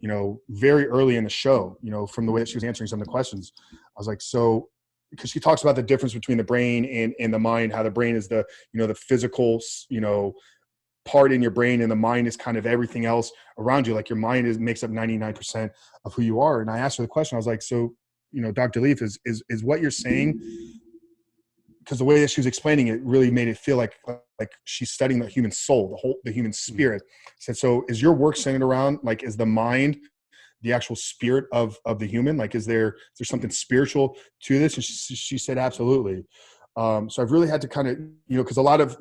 very early in the show, from the way that she was answering some of the questions, I was like, so, because she talks about the difference between the brain and the mind, how the brain is the, the physical, part in your brain, and the mind is kind of everything else around you. Like your mind makes up 99% of who you are. And I asked her the question, I was like, so, Dr. Leaf, is what you're saying, because the way that she was explaining it really made it feel like she's studying the human soul, the human spirit. I said, so is your work centered around, like, is the mind the actual spirit of the human? Like, is there something spiritual to this? And she said, absolutely. So I've really had to kind of, because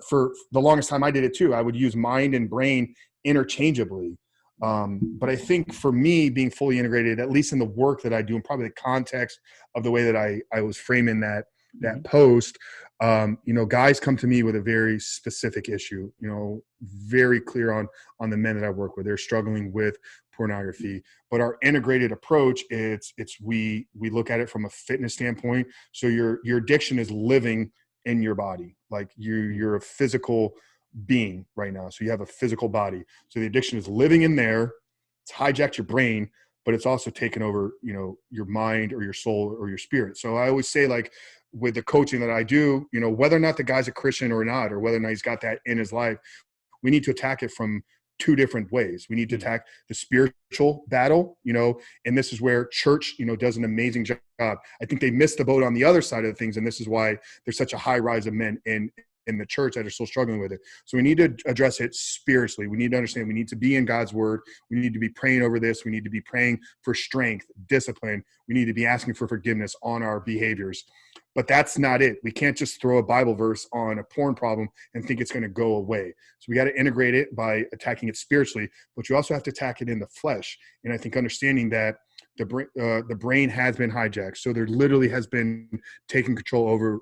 for the longest time I did it too, I would use mind and brain interchangeably. But I think for me, being fully integrated, at least in the work that I do, and probably the context of the way that I was framing that post, guys come to me with a very specific issue, very clear on the men that I work with. They're struggling with pornography, but our integrated approach, we look at it from a fitness standpoint. So your addiction is living in your body. Like you're a physical being right now. So you have a physical body. So the addiction is living in there. It's hijacked your brain, but it's also taken over, your mind or your soul or your spirit. So I always say, like, with the coaching that I do, whether or not the guy's a Christian or not, or whether or not he's got that in his life, we need to attack it from 2 different ways. We need to attack the spiritual battle, and this is where church, does an amazing job. I think they missed the boat on the other side of things. And this is why there's such a high rise of men in the church that are still struggling with it. So we need to address it spiritually. We need to understand, we need to be in God's word. We need to be praying over this. We need to be praying for strength, discipline. We need to be asking for forgiveness on our behaviors. But that's not it. We can't just throw a Bible verse on a porn problem and think it's going to go away. So we got to integrate it by attacking it spiritually, but you also have to attack it in the flesh. And I think understanding that the brain has been hijacked. So there literally has been taking control over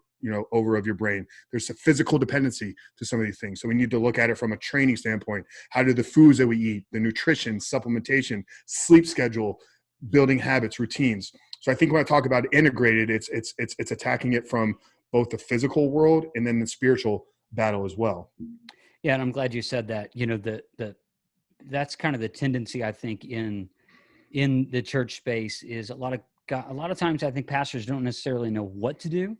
of your brain. There's a physical dependency to some of these things. So we need to look at it from a training standpoint. How do the foods that we eat, the nutrition, supplementation, sleep schedule, building habits, routines. So I think when I talk about integrated, it's attacking it from both the physical world and then the spiritual battle as well. Yeah. And I'm glad you said that. That's kind of the tendency, I think, in the church space, is a lot of times I think pastors don't necessarily know what to do.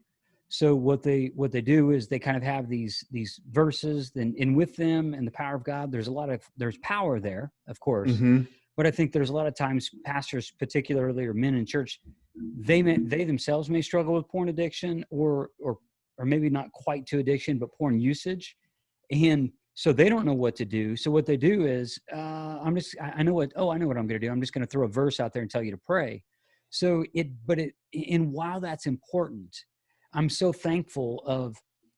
So what they do is they kind of have these verses, and with them and the power of God, there's power there, of course. Mm-hmm. But I think there's a lot of times pastors, particularly, or men in church, they themselves may struggle with porn addiction or or maybe not quite to addiction, but porn usage. And so they don't know what to do. So what they do is, I know what I'm going to do. I'm just going to throw a verse out there and tell you to pray. So and while that's important, I'm so thankful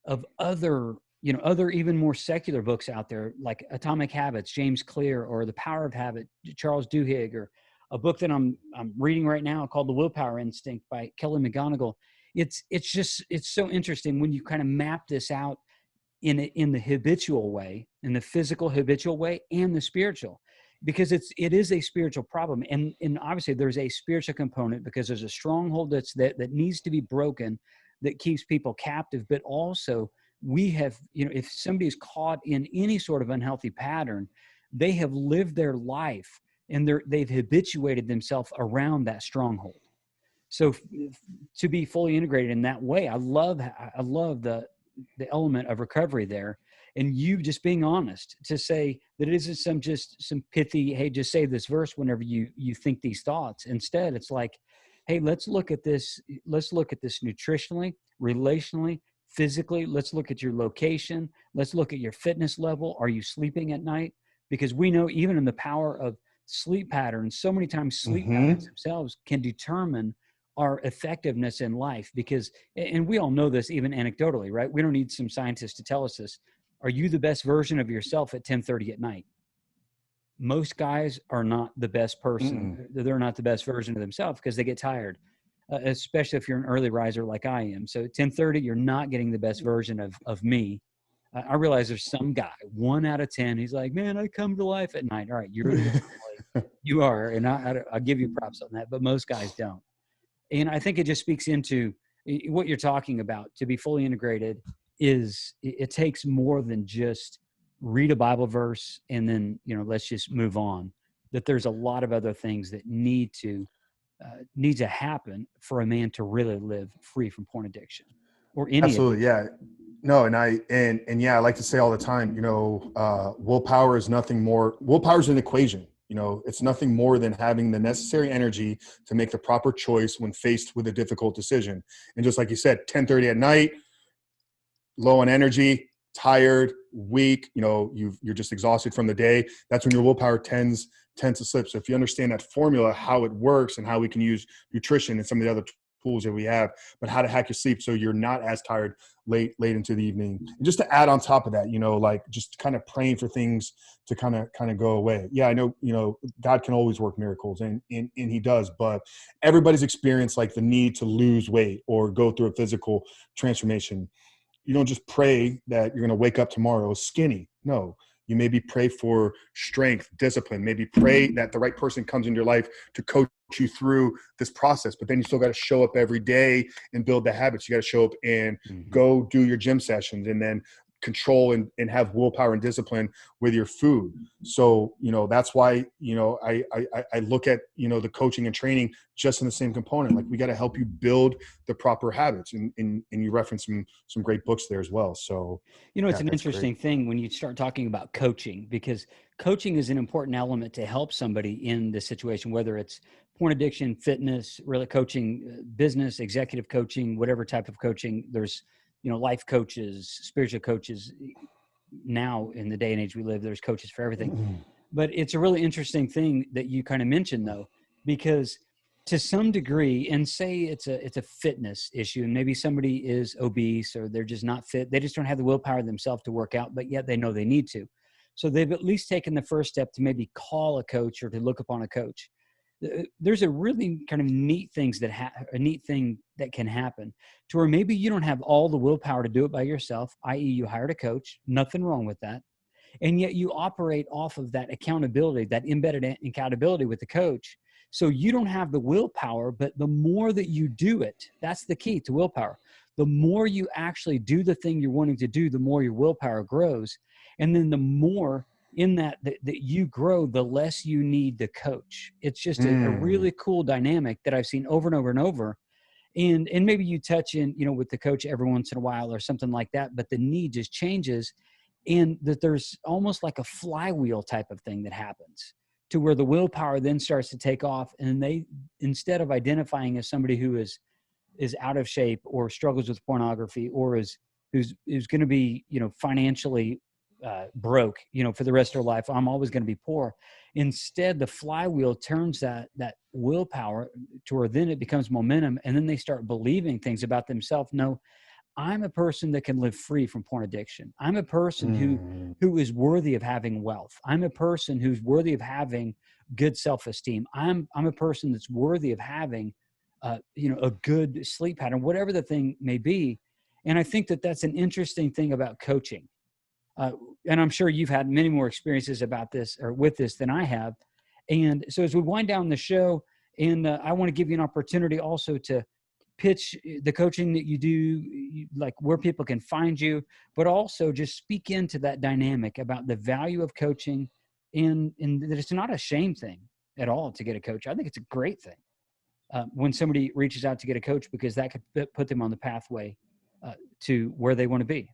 of other, other even more secular books out there, like Atomic Habits, James Clear, or The Power of Habit, Charles Duhigg, or a book that I'm reading right now called The Willpower Instinct by Kelly McGonigal. It's so interesting when you kind of map this out in the habitual way, in the physical habitual way, and the spiritual, because it is a spiritual problem. And obviously there's a spiritual component, because there's a stronghold that needs to be broken, that keeps people captive. But also we have, if somebody's caught in any sort of unhealthy pattern, they have lived their life and they've habituated themselves around that stronghold. So to be fully integrated in that way, I love the element of recovery there, and you just being honest to say that it isn't some pithy, hey, just say this verse whenever you think these thoughts. Instead, it's like, hey, let's look at this nutritionally, relationally, physically. Let's look at your location. Let's look at your fitness level. Are you sleeping at night? Because we know even in the power of sleep patterns, so many times sleep patterns themselves can determine our effectiveness in life. Because, and we all know this even anecdotally, right? We don't need some scientists to tell us this. Are you the best version of yourself at 10:30 at night? Most guys are not the best person. They're not the best version of themselves because they get tired, especially if you're an early riser like I am. So at 10:30, you're not getting the best version of me. I realize there's some guy, 1 out of 10, he's like, man, I come to life at night. All right, you're the anomaly. You are, and I'll give you props on that, but most guys don't. And I think it just speaks into what you're talking about. To be fully integrated it takes more than just read a Bible verse and then, let's just move on. That there's a lot of other things that need to happen for a man to really live free from porn addiction or any Absolutely. addiction. Yeah. No. And yeah, I like to say all the time, willpower is nothing more. Willpower is an equation. It's nothing more than having the necessary energy to make the proper choice when faced with a difficult decision. And just like you said, 10:30 at night, low on energy, tired, weak, you're just exhausted from the day. That's when your willpower tends to slip. So if you understand that formula, how it works and how we can use nutrition and some of the other tools that we have, but how to hack your sleep so you're not as tired late into the evening. And just to add on top of that, like just kind of praying for things to kind of go away. Yeah, I know, God can always work miracles and he does, but everybody's experienced like the need to lose weight or go through a physical transformation. You don't just pray that you're going to wake up tomorrow skinny. No, you maybe pray for strength, discipline, maybe pray that the right person comes into your life to coach you through this process. But then you still got to show up every day and build the habits. You got to show up and go do your gym sessions and then control and have willpower and discipline with your food. So, that's why, I look at, the coaching and training just in the same component. Like we got to help you build the proper habits. And you reference some great books there as well. So, It's an interesting thing when you start talking about coaching, because coaching is an important element to help somebody in this situation, whether it's porn addiction, fitness, really coaching, business, executive coaching, whatever type of coaching. There's, life coaches, spiritual coaches. Now in the day and age we live, there's coaches for everything. But it's a really interesting thing that you kind of mentioned though, because to some degree, and say it's a fitness issue, and maybe somebody is obese or they're just not fit. They just don't have the willpower themselves to work out, but yet they know they need to. So they've at least taken the first step to maybe call a coach or to look upon a coach. There's a really kind of neat thing that can happen to where maybe you don't have all the willpower to do it by yourself, i.e. you hired a coach, nothing wrong with that. And yet you operate off of that accountability, that embedded accountability with the coach. So you don't have the willpower, but the more that you do it, that's the key to willpower. The more you actually do the thing you're wanting to do, the more your willpower grows. And then the more in that you grow, the less you need the coach. It's just a really cool dynamic that I've seen over and over and over. And maybe you touch in, with the coach every once in a while or something like that, but the need just changes. And that there's almost like a flywheel type of thing that happens to where the willpower then starts to take off. And they, instead of identifying as somebody who is is out of shape or struggles with pornography or who's going to be, financially broke, for the rest of their life. I'm always going to be poor. Instead, the flywheel turns that willpower to where then it becomes momentum, and then they start believing things about themselves. No, I'm a person that can live free from porn addiction. I'm a person who is worthy of having wealth. I'm a person who's worthy of having good self-esteem. I'm a person that's worthy of having, a good sleep pattern, whatever the thing may be. And I think that that's an interesting thing about coaching. And I'm sure you've had many more experiences about this or with this than I have. And so as we wind down the show, and I want to give you an opportunity also to pitch the coaching that you do, like where people can find you, but also just speak into that dynamic about the value of coaching and that it's not a shame thing at all to get a coach. I think it's a great thing when somebody reaches out to get a coach, because that could put them on the pathway to where they want to be.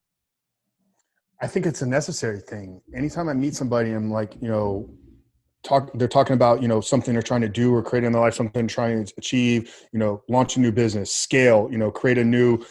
I think it's a necessary thing. Anytime I meet somebody, I'm like, they're talking about, something they're trying to do or create in their life, something they're trying to achieve, launch a new business, scale, create a new,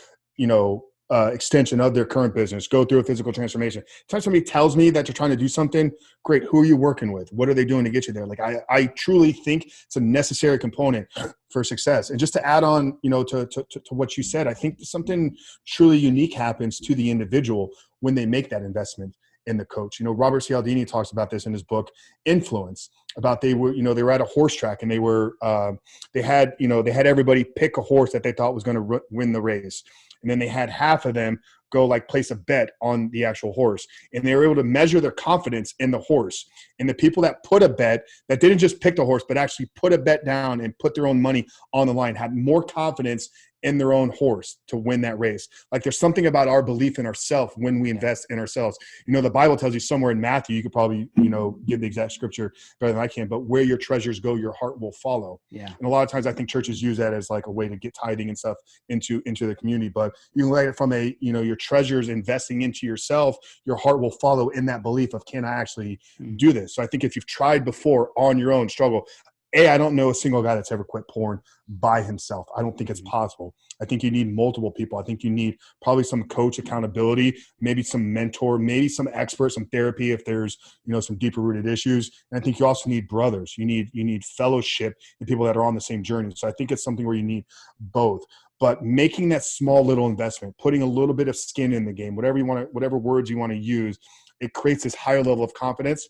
extension of their current business, go through a physical transformation. Anytime somebody tells me that they're trying to do something, great. Who are you working with? What are they doing to get you there? Like, I truly think it's a necessary component for success. And just to add on, to what you said, I think something truly unique happens to the individual when they make that investment in the coach. Robert Cialdini talks about this in his book, Influence, about they were at a horse track, and they had everybody pick a horse that they thought was going to win the race. And then they had half of them go place a bet on the actual horse. And they were able to measure their confidence in the horse. And the people that put a bet, that didn't just pick the horse, but actually put a bet down and put their own money on the line, had more confidence in their own horse to win that race. Like, there's something about our belief in ourselves when we invest in ourselves. The Bible tells you somewhere in Matthew, you could probably, give the exact scripture better than I can, but where your treasures go, your heart will follow. Yeah. And a lot of times I think churches use that as like a way to get tithing and stuff into the community. But you can look at it from your treasures investing into yourself, your heart will follow in that belief of, can I actually do this? So I think if you've tried before on your own, struggle. I don't know a single guy that's ever quit porn by himself. I don't think it's possible. I think you need multiple people. I think you need probably some coach accountability, maybe some mentor, maybe some expert, some therapy if there's, some deeper rooted issues. And I think you also need brothers. You need fellowship and people that are on the same journey. So I think it's something where you need both. But making that small little investment, putting a little bit of skin in the game, whatever words you want to use, it creates this higher level of confidence,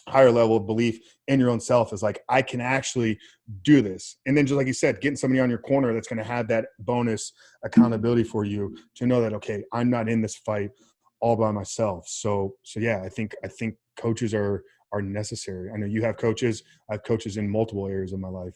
higher level of belief in your own self, is like, I can actually do this. And then just like you said, getting somebody on your corner that's going to have that bonus accountability for you to know that, okay, I'm not in this fight all by myself. So yeah, I think coaches are necessary. I know you have coaches. I have coaches in multiple areas of my life.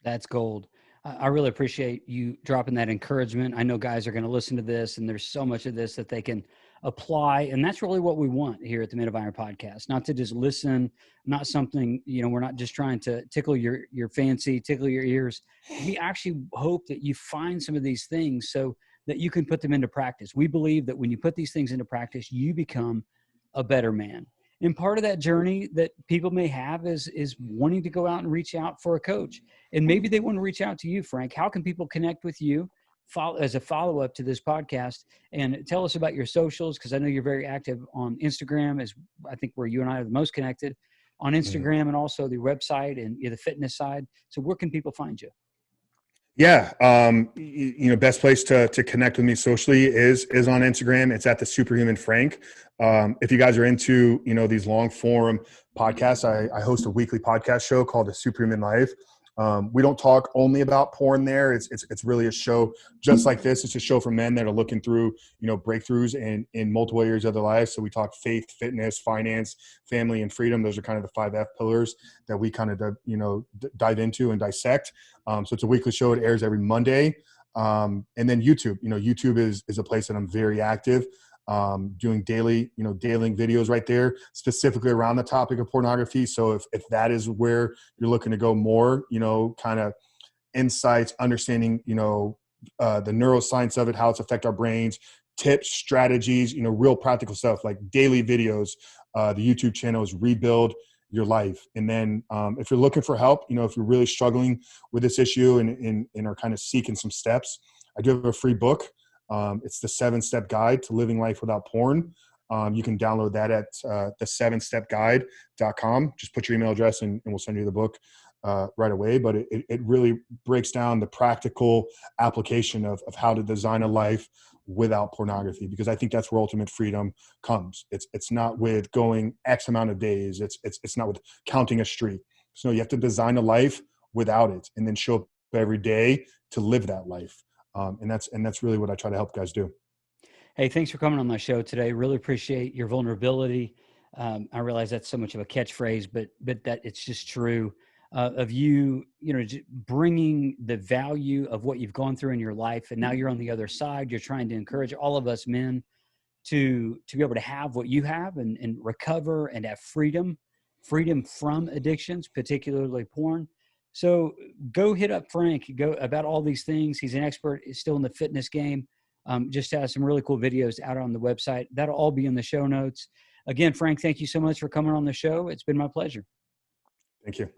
That's gold. I really appreciate you dropping that encouragement. I know guys are going to listen to this, and there's so much of this that they can apply. And that's really what we want here at the Men of Iron podcast, not to just listen, not something, we're not just trying to tickle your fancy, tickle your ears. We actually hope that you find some of these things so that you can put them into practice. We believe that when you put these things into practice, you become a better man. And part of that journey that people may have is wanting to go out and reach out for a coach. And maybe they want to reach out to you, Frank. How can people connect with you as a follow-up to this podcast? And tell us about your socials, because I know you're very active on Instagram, as I think where you and I are the most connected on Instagram, and also the website and the fitness side. So where can people find you? Yeah. Best place to connect with me socially is on Instagram. It's at the Superhuman Frank. If you guys are into, these long form podcasts, I host a weekly podcast show called The Superhuman Life. We don't talk only about porn there. It's really a show just like this. It's a show for men that are looking through, breakthroughs in multiple areas of their lives. So we talk faith, fitness, finance, family, and freedom. Those are kind of the 5 F pillars that we kind of, dive into and dissect. So it's a weekly show. It airs every Monday. And then YouTube, YouTube is a place that I'm very active. Doing daily videos right there, specifically around the topic of pornography. So if that is where you're looking to go more, kind of insights, understanding, the neuroscience of it, how it's affect our brains, tips, strategies, real practical stuff like daily videos. The YouTube channel is Rebuild your life. And then if you're looking for help, if you're really struggling with this issue and are kind of seeking some steps, I do have a free book. It's the 7-Step Guide to Living Life Without Porn. You can download that at the7stepguide.com. Just put your email address and we'll send you the book right away. But it really breaks down the practical application of how to design a life without pornography, because I think that's where ultimate freedom comes. It's not with going X amount of days. It's not with counting a streak. So you have to design a life without it and then show up every day to live that life. And that's really what I try to help guys do. Hey, thanks for coming on my show today. Really appreciate your vulnerability. I realize that's so much of a catchphrase, but that it's just true of you, bringing the value of what you've gone through in your life. And now you're on the other side. You're trying to encourage all of us men to be able to have what you have and recover and have freedom from addictions, particularly porn. So go hit up Frank, go about all these things. He's an expert. He's still in the fitness game. Just has some really cool videos out on the website. That'll all be in the show notes. Again, Frank, thank you so much for coming on the show. It's been my pleasure. Thank you.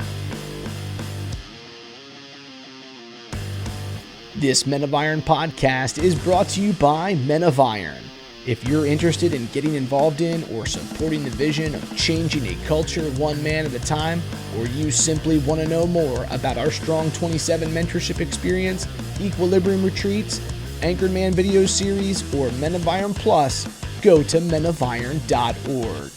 This Men of Iron podcast is brought to you by Men of Iron. If you're interested in getting involved in or supporting the vision of changing a culture one man at a time, or you simply want to know more about our Strong 27 mentorship experience, Equilibrium retreats, Anchored Man video series, or Men of Iron Plus, go to menofiron.org.